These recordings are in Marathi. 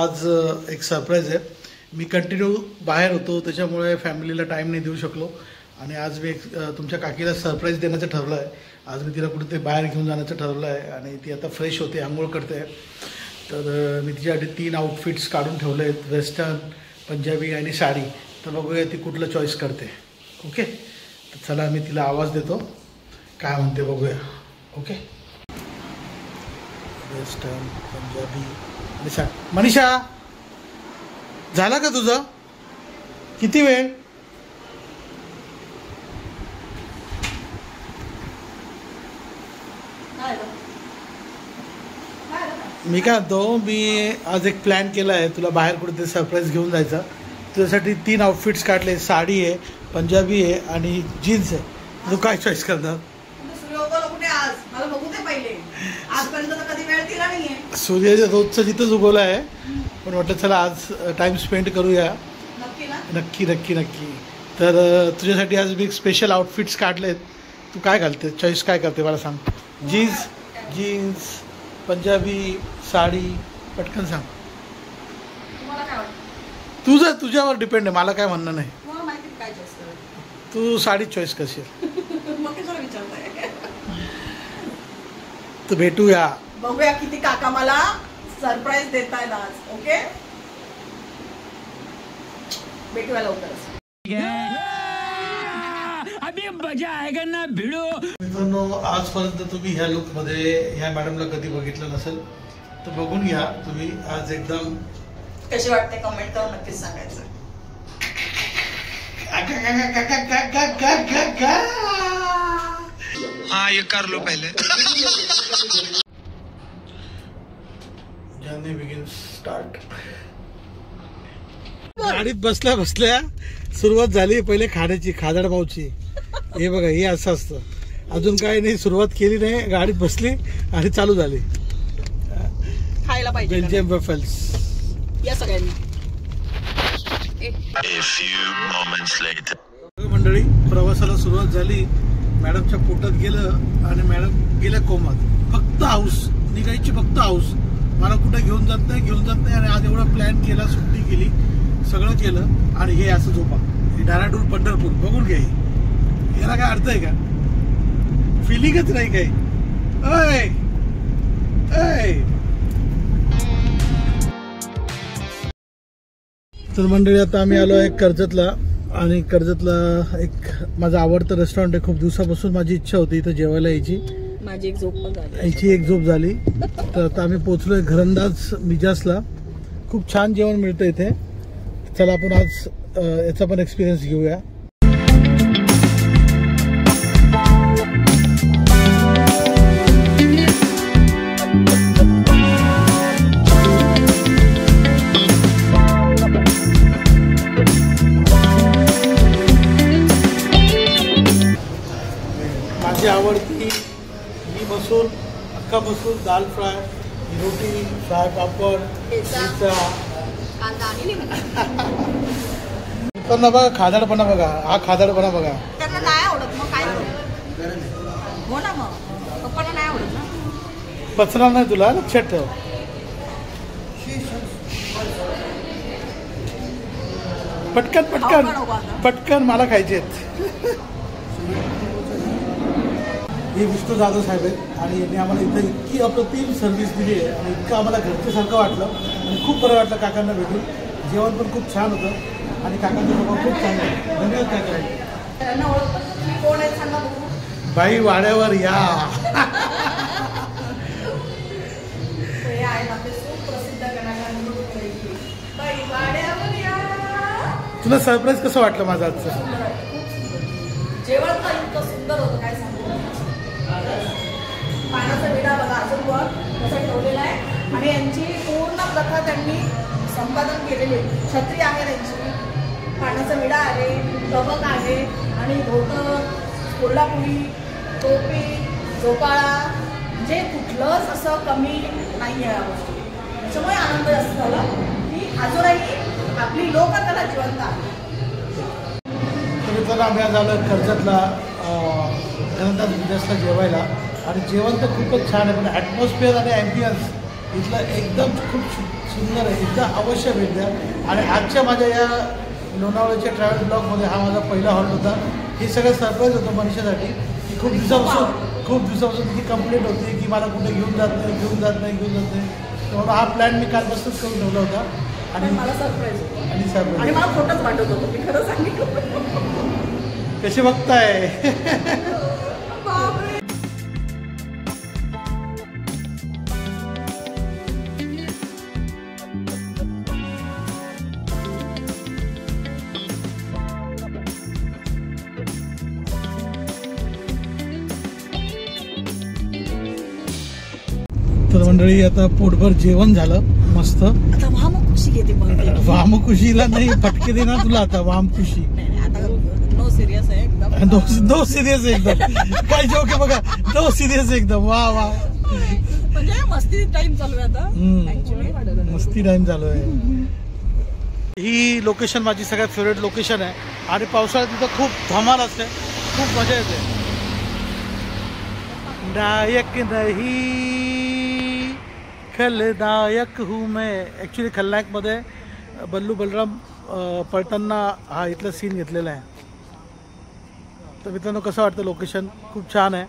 आज एक सरप्राईज आहे. मी कंटिन्यू बाहेर होतो त्याच्यामुळे फॅमिलीला टाईम नाही देऊ शकलो आणि आज मी एक तुमच्या काकीला सरप्राईज देण्याचं ठरलं आहे. आज मी तिला कुठेतरी बाहेर घेऊन जाण्याचं ठरवलं आहे आणि ती आता फ्रेश होते, आंघोळ करते. तर मी तिच्यासाठी 3 आउटफिट्स काढून ठेवले आहेत, वेस्टर्न, पंजाबी आणि साडी. तर बघूया ती कुठलं चॉईस करते. ओके, तर चला मी तिला आवाज देतो, काय म्हणते बघूया. ओके, वेस्टर्न, पंजाबी आणि साडी. मनीषा, झाला का तुझं? किती वेळ? मी काय म्हणतो, मी आज एक प्लॅन केला आहे, तुला बाहेर कुठेतरी सरप्राईज घेऊन जायचा. तुझ्यासाठी 3 आउटफिट्स काढले, साडी आहे, पंजाबी आहे आणि जीन्स आहे. तू काय चॉईस करणार? सूर्य रोजचं जिथंच उगवलं आहे, पण म्हटलं चला आज टाइम स्पेंड करूया. नक्की नक्की नक्की. तर तुझ्यासाठी आज मी स्पेशल आउटफिट्स काढलेत. तू काय घालते, चॉईस काय करते मला सांग. जीन्स, पंजाबी, साडी, पटकन सांग. तुझ्यावर डिपेंड आहे, मला काय म्हणणं नाही. तू साडी चॉईस करशील. तर भेटूया, बघूया किती काका मला सरप्राईज देतायत आज. ओके, भेटूया लवकरच. अभी मजा आएगा ना भिडो. मित्रांनो, आजपर्यंत तुम्ही ह्या लुकमध्ये ह्या मॅडमला कधी बघितलं नसेल तर बघून घ्या तुम्ही. आज एकदम कशी वाटते कमेंट करून नक्कीच सांगायचं. हाँ, ये कर लो पहले. Journey begins start. गाडीत बसल्या बसल्या सुरुवात झाली पहिले खाण्याची, खादड मावची. हे बघा, हे असं असतं. अजून काय नाही, सुरुवात केली नाही, गाडीत बसली आणि चालू झाली. खायला पाहिजे बेल्जियम वॅफल्स या सगळ्यांनी. मंडळी, प्रवासाला सुरुवात झाली. मॅडमच्या पोटात गेलं आणि मॅडम गेल्या कोमात. फक्त हाऊस निघायची, फक्त हाऊस. मला कुठे घेऊन जात नाही आणि आज एवढा प्लॅन केला, सुट्टी केली, सगळं केलं आणि हे असं झोपा. हे डेहराडून पंढरपूर बघून घ्या. याला काय अर्थ आहे का? फिलिंगच नाही काही. तर मंडळी, आता आम्ही आलो आहे कर्जतला आणि कर्जतला एक माझं आवडतं रेस्टॉरंट आहे. खूप दिवसापासून माझी इच्छा होती इथं जेवायला यायची. माझी एक झोप झाली, याची एक झोप झाली. तर आता आम्ही पोहोचलोय घरंदाज मिजासला. खूप छान जेवण मिळतं इथे. चला आपण आज याचा पण एक्सपिरियन्स घेऊया. माझी आवडती ही मसूर, अख्खा मसूर, दाल फ्राय, रोटी, फ्राय पापड, पिझ्झा. पण बघा खादाडपणा, बघा हा खादाडपणा बघा. त्यांना नाही आवडत मग काय हो ना, मग पप्पाला नाही आवडत ना. पचणार नाही तुला, लक्षात ठेव. पटकन पटकन पटकन मला खायचे आहेत. हे विष्णू जाधव साहेब आहेत आणि यांनी आम्हाला इथं इतकी अप्रतिम सर्व्हिस दिली आहे आणि इतकं आम्हाला घरच्यासारखं वाटलं आणि खूप बरं वाटलं काकांना भेटून. जेवण पण खूप छान होतं आणि काकांचं स्वभाव खूप छान होतं. धन्यवाद काका. बाई वाड्यावर या. तुला सरप्राईज कसं वाटलं माझं आजचं? जेवण तर इतकं सुंदर होतं, काय सांगू. पाण्याचा विडा बघा अजून वर कसं ठेवलेला आहे आणि यांची पूर्ण कथा त्यांनी संपादन केलेली. छत्री आहे त्यांची, पाण्याचा विडा आहे, तबक आहे आणि धोतर, कोल्हापुरी, टोपी, झोपाळा, म्हणजे कुठलंच असं कमी नाही आहे या गोष्टी. त्याच्यामुळे आनंद जास्त झाला की अजूनही आपली लोककला जिवंत आहे. मित्रांनो, आम्ही आज आलो कर्जतला घरंदाज मिजासला जेवायला आणि जेवण तर खूपच छान आहे, पण ॲटमॉस्फिअर आणि ॲम्बियन्स इथलं एकदम खूप सुंदर आहे, एकदा अवश्य भेट द्या. आणि आजच्या माझ्या या लोणावळ्याच्या ट्रॅव्हल ब्लॉगमध्ये हा माझा पहिला हॉल्ट होता. हे सगळं सरप्राईज होतं मनीषासाठी, की खूप दिवसापासून ही कंप्लेंट होती की मला कुठे घेऊन जात नाही. म्हणून हा प्लॅन मी कालपासूनच करून ठेवला होता. आणि मला सरप्राईज आणि मला फोटोच पाठवत होतो, मी खरं सांगितलं. कसे बघताय? तर मंडळी आता पोटभर जेवण झालं मस्त. आता वामकुशी घेते वामकुशीला नाही, फटके दे ना तुला आता. वामकुशी आता नो सिरियस आहे एकदम. नो सिरियस एकदम. काय जोक आहे बघा, नो सिरियस एकदम. वा वा, म्हणजे मस्ती टाइम चालू आहे आता. मस्ती टाइम चालू आहे. ही लोकेशन माझी सगळ्यात फेवरेट लोकेशन आहे. आणि पावसाळ्यात तिथं खूप धमाल असते, खूप मजा येते. नायक नाही खलनायक हूँ मैं. ॲक्च्युली खलनायकमध्ये बल्लू बलराम पळताना हा इथला सीन घेतलेला आहे. तर मित्रांनो कसं वाटतं लोकेशन? खूप छान आहे.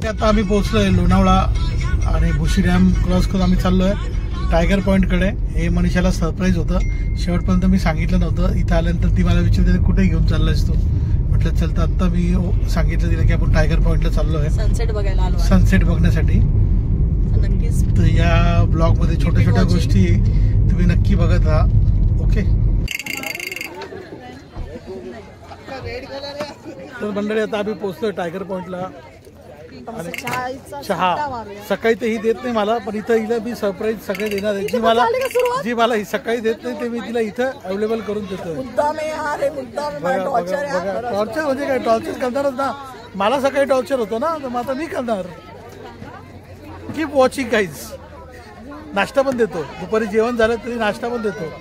आता आम्ही पोहोचलोय लोणावळा आणि भुशी डॅम क्रॉस करून आम्ही चाललोय टायगर पॉईंटकडे. हे मनीषाला सरप्राईज होतं, शेवटपर्यंत मी सांगितलं नव्हतं. इथं आल्यानंतर ती मला विचारते कुठे घेऊन चाललायस तू. म्हटलं चल, तर आत्ता मी सांगितलं तिला की आपण टायगर पॉईंटला चाललो आहे सनसेट बघायला आलो, सनसेट बघण्यासाठी. नक्कीच. तर या ब्लॉगमध्ये छोट्या छोट्या गोष्टी तुम्ही नक्की बघत राहा. ओके. तर मंडळी आता आम्ही पोहोचतोय टायगर पॉईंटला. आणि चहा सकाळी तर ही देत नाही मला, पण इथं हिला मी सरप्राईज सगळे देणार आहे. जी मला ही सकाळी देत नाही ते मी तिला इथं अवेलेबल करून देतो. टॉर्चर म्हणजे काय? टॉर्चर करणारच ना. मला सकाळी टॉर्चर होतं ना, तर मग आता मी करणार. Keep watching guys. नाश्ता पण देतो, दुपारी जेवण झालं तरी नाश्ता पण देतो.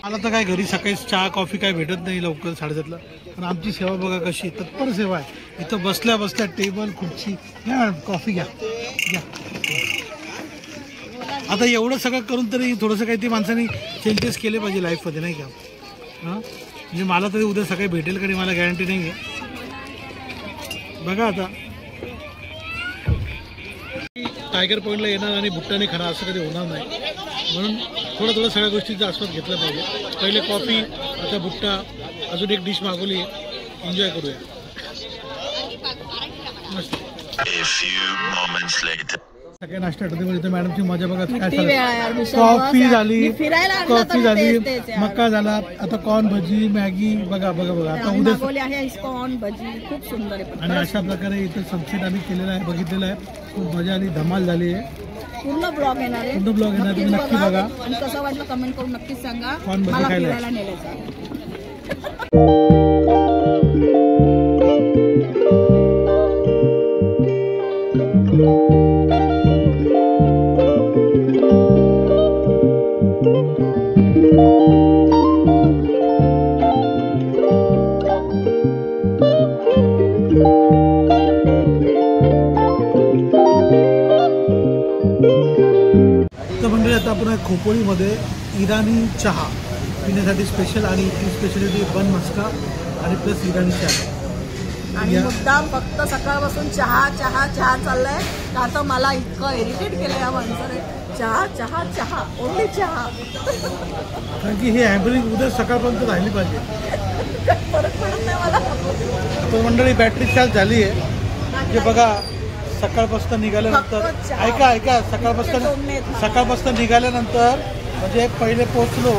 मला तर काय घरी सकाळी चहा कॉफी काय भेटत नाही लवकर 7:30ला. पण आमची सेवा बघा कशी तत्पर सेवा आहे. इथं बसल्या बसल्या टेबल खुर्ची घ्या मॅडम, कॉफी घ्या. आता एवढं सगळं करून तरी थोडंसं काहीतरी माणसांनी चेंजेस केले पाहिजे लाईफमध्ये, नाही का? हां, म्हणजे मला तरी उद्या सकाळी भेटेल का नाही मला गॅरंटी नाही आहे. बघा आता टायगर पॉईंटला येणार आणि भुट्टाने खाणार असं कधी होणार नाही. म्हणून थोडं सगळ्या गोष्टींचा आस्वाद घेतला पाहिजे. पहिले कॉफी, आता भुट्टा, अजून एक डिश मागवली आहे. एन्जॉय करूया. मस्त. सगळ्या नाश्ता इथं मॅडमची मजा बघा काय झालं. कॉफी झाली, मक्का झाला, आता कॉर्न भजी, मॅगी. बघा आता उद्या कॉर्न भजी खूप सुंदर आहे. आणि अशा प्रकारे इथं सनसेट आम्ही केलेला आहे, बघितलेला आहे. खूप मजा आली, धमाल झाली आहे. पूर्ण ब्लॉग येणार आहे, तुम्ही नक्की बघा. आणि कसं वाटलं कमेंट करून नक्कीच सांगा. कॉर्न भजी खायला नेल्याचं. आता आपण खोपोलीमध्ये इराणी चहा पिण्यासाठी स्पेशल, आणि इथली स्पेशलिटी बन मस्का आणि प्लस इराणी चहा. आणि मुद्दाम फक्त सकाळपासून चहा चहा चहा चाललाय का? आता मला इतकं इरिटेट केलं या माणसाने. चहा चहा चहा ओनली चहा. कारण की हे हॅम्परिंग उद्या सकाळपर्यंत राहिली पाहिजे. फरक पडत नाही मला. तर मंडळी बॅटरी चार्ज झाली आहे. जे बघा सकाळपासून निघाल्यानंतर ऐका सकाळपासून निघाल्यानंतर म्हणजे पहिले पोचलो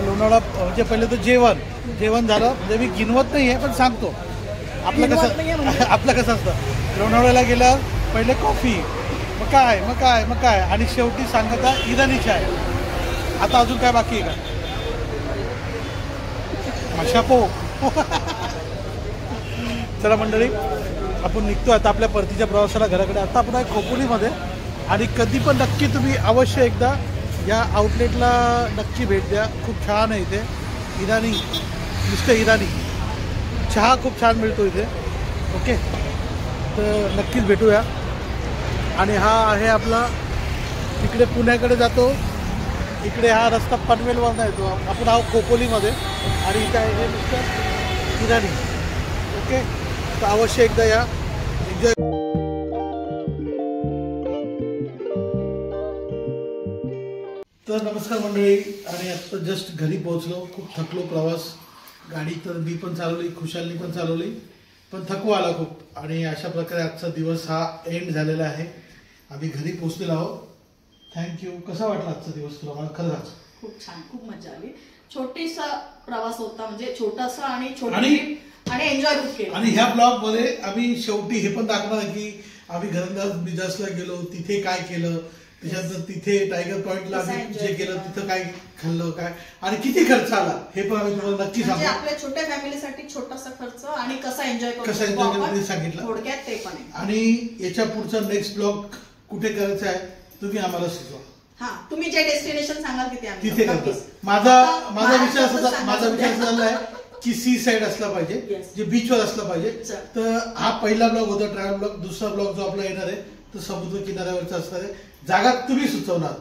लोणावळा. म्हणजे पहिले तर जेवण झालं. म्हणजे मी गिनवत नाही आहे पण सांगतो आपलं कसं असतं. लोणावळ्याला गेलं पहिले कॉफी, मग काय आणि शेवटी सांगता इराणी चाय. आता अजून काय बाकी आहे का? मशापो. चला मंडळी आपण निघतो आता आपल्या परतीच्या प्रवासाला घराकडे. आता आपण आहे खोपोलीमध्ये आणि कधी पण नक्की तुम्ही अवश्य एकदा या आउटलेटला नक्की भेट द्या. खूप छान आहे इथे. इराणी, मिस्टर इराणी चहा खूप छान मिळतो इथे. ओके, तर नक्कीच भेटूया. आणि हा आहे आपला इकडे पुण्याकडे जातो, इकडे हा रस्ता पनवेलवरनं येतो. आपण आहोत खोपोलीमध्ये आणि इथे आहे हे मिस्टर इराणी. ओके, तर अवश्य एकदा या, एन्जॉय. तर नमस्कार मंडळी. आणि आता जस्ट घरी पोहोचलो. खूप थकलो. प्रवास गाडी तर मी पण चालवली, खुशालनी पण चालवली, पण थकवा आला खूप. आणि अशा प्रकारे आजचा दिवस हा एंड झालेला आहे. आम्ही घरी पोहोचलेलो आहोत. थँक्यू. कसा वाटला आजचा दिवस तुला? मला खरं सांग. खूप छान, खूप मजा आली. छोटीसा प्रवास होता, म्हणजे छोटासा आणि एन्जॉय खूप केलं. आणि ह्या ब्लॉग मध्ये आम्ही शेवटी हे पण दाखवणार की आम्ही घरंदाज मिजाजला गेलो, तिथे काय केलं, त्याच्यानंतर तिथे टायगर पॉइंटला आम्ही जे केलं, तिथं काय खाल्लं, काय आणि किती खर्च आला हे पण आम्ही तुम्हाला नक्की सांगू. आपल्या छोट्या फॅमिलीसाठी छोटासा खर्च आणि कसा एन्जॉय सांगितलं थोडक्यात ते पण आहे. आणि याच्या पुढचा नेक्स्ट ब्लॉग कुठे करायचा आहे तुम्ही आम्हाला सुचवा. हा, तुम्ही जे डेस्टिनेशन सांगाल तिथे करतो. माझा विचार असा झालाय की सी साइड असला पाहिजे, जे बीचवर असलं पाहिजे. तर हा पहिला ब्लॉग होता ट्रॅव्हल ब्लॉग. दुसरा ब्लॉग जो आपला येणार आहे तो समुद्र किनाऱ्यावरचा असणार आहे. जागा तुम्ही सुचवणार.